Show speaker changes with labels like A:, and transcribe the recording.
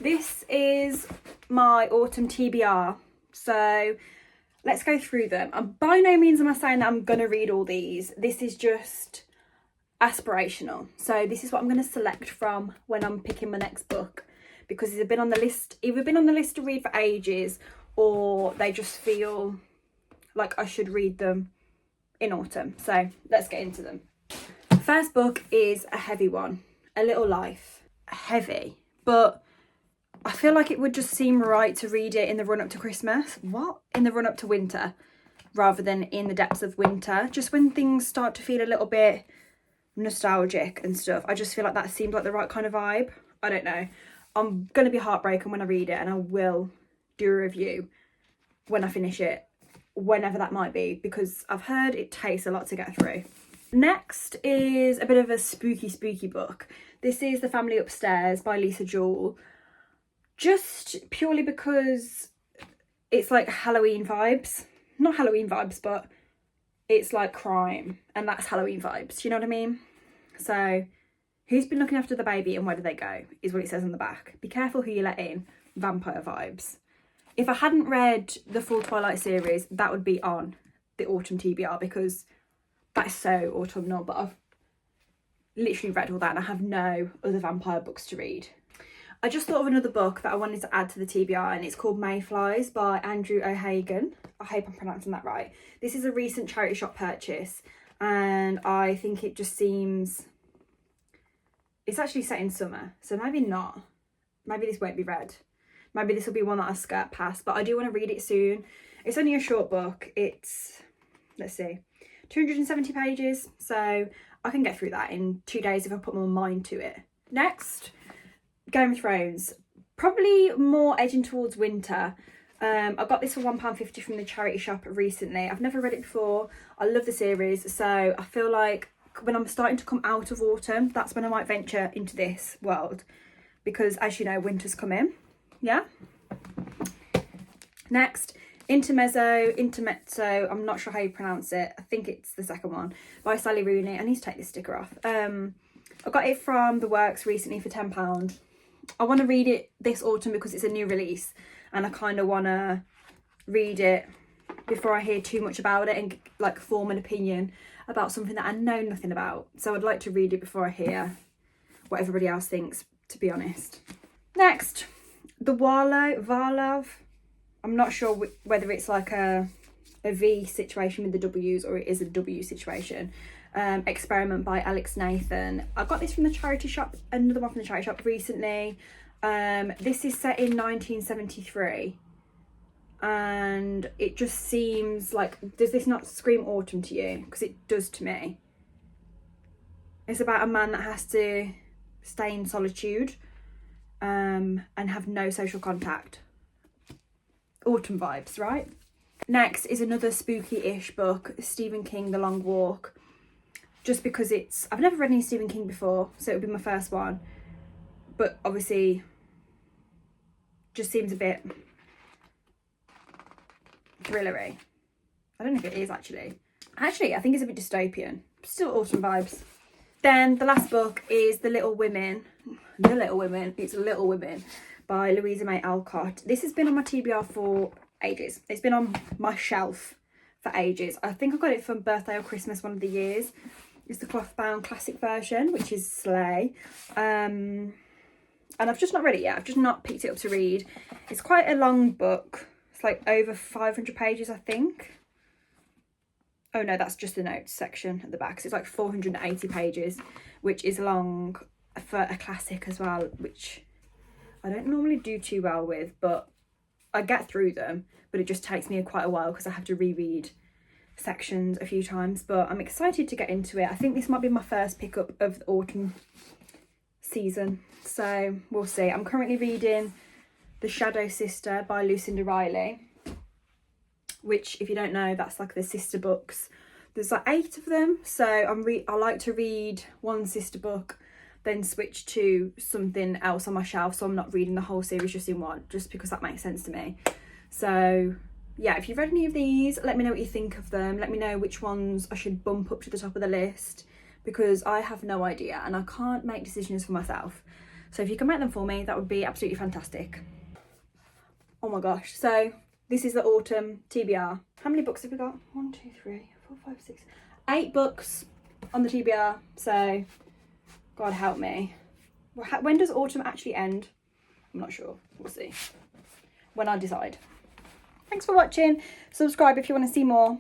A: This is my autumn TBR. So let's go through them. And by no means am I saying that I'm going to read all these. This is just aspirational. So this is what I'm going to select from when I'm picking my next book, because it's been on the list, either been on the list to read for ages, or they just feel like I should read them in autumn. So let's get into them. First book is a heavy one, A Little Life. Heavy, but I feel like it would just seem right to read it in the run up to Christmas. What? In the run up to winter, rather than in the depths of winter. Just when things start to feel a little bit nostalgic and stuff. I just feel like that seems like the right kind of vibe. I don't know. I'm going to be heartbroken when I read it, and I will do a review when I finish it, whenever that might be, because I've heard it takes a lot to get through. Next is a bit of a spooky book. This is The Family Upstairs by Lisa Jewell. Just purely because it's like Halloween vibes. Not Halloween vibes, but it's like crime, and that's Halloween vibes. You know what I mean? So, who's been looking after the baby and where do they go, is what it says on the back. Be careful who you let in. Vampire vibes. If I hadn't read the full Twilight series, that would be on the autumn TBR, because that is so autumnal. But I've literally read all that and I have no other vampire books to read. I just thought of another book that I wanted to add to the TBR, and it's called Mayflies by Andrew O'Hagan. I hope I'm pronouncing that right. This is a recent charity shop purchase, and I think it just seems... It's actually set in summer, so maybe not. Maybe this won't be read. Maybe this will be one that I skirt past, but I do want to read it soon. It's only a short book. It's, let's see, 270 pages, so I can get through that in 2 days if I put my mind to it. Next, Game of Thrones. Probably more edging towards winter. I got this for £1.50 from the charity shop recently. I've never read it before. I love the series, so I feel like when I'm starting to come out of autumn, that's when I might venture into this world, because as you know, winter's coming. Yeah. Next, Intermezzo, I'm not sure how you pronounce it. I think it's the second one, by Sally Rooney. I need to take this sticker off. I got it from The Works recently for £10. I want to read it this autumn because it's a new release, and I kind of want to read it before I hear too much about it and like form an opinion about something that I know nothing about. So I'd like to read it before I hear what everybody else thinks, to be honest. Next, the Varlov. I'm not sure whether it's like a V situation with the W's or it is a W situation. Experiment by Alex Nathan. I got this from the charity shop, another one from the charity shop recently. This is set in 1973, and it just seems like, does this not scream autumn to you? Because it does to me. It's about a man that has to stay in solitude and have no social contact. Autumn vibes, right? Next is another spooky-ish book, Stephen King, The Long Walk. Just because I've never read any Stephen King before, so it would be my first one. But obviously, just seems a bit thrillery. I don't know if it is, actually. Actually, I think it's a bit dystopian. Still autumn vibes. Then the last book is It's Little Women by Louisa May Alcott. This has been on my TBR for ages. It's been on my shelf for ages. I think I got it for birthday or Christmas one of the years. It's the cloth bound classic version, which is slay. And I've just not read it yet. I've just not picked it up to read. It's quite a long book. It's like over 500 pages, I think. Oh no, that's just the notes section at the back. So it's like 480 pages, which is long for a classic as well, which I don't normally do too well with, but I get through them. But it just takes me quite a while because I have to reread sections a few times. But I'm excited to get into it. I think this might be my first pickup of the autumn season, so we'll see. I'm currently reading The Shadow Sister by Lucinda Riley, which, if you don't know, that's like the sister books. There's like 8 of them, so I like to read one sister book, then switch to something else on my shelf, so I'm not reading the whole series just in one, just because that makes sense to me. So yeah, if you've read any of these, let me know what you think of them. Let me know which ones I should bump up to the top of the list, because I have no idea and I can't make decisions for myself. So if you can make them for me, that would be absolutely fantastic. Oh my gosh, so this is the autumn TBR. How many books have we got? 1, 2, 3, 4, 5, 6, 8 books on the TBR. So God help me. When does autumn actually end? I'm not sure. We'll see when I decide. Thanks for watching. Subscribe if you want to see more.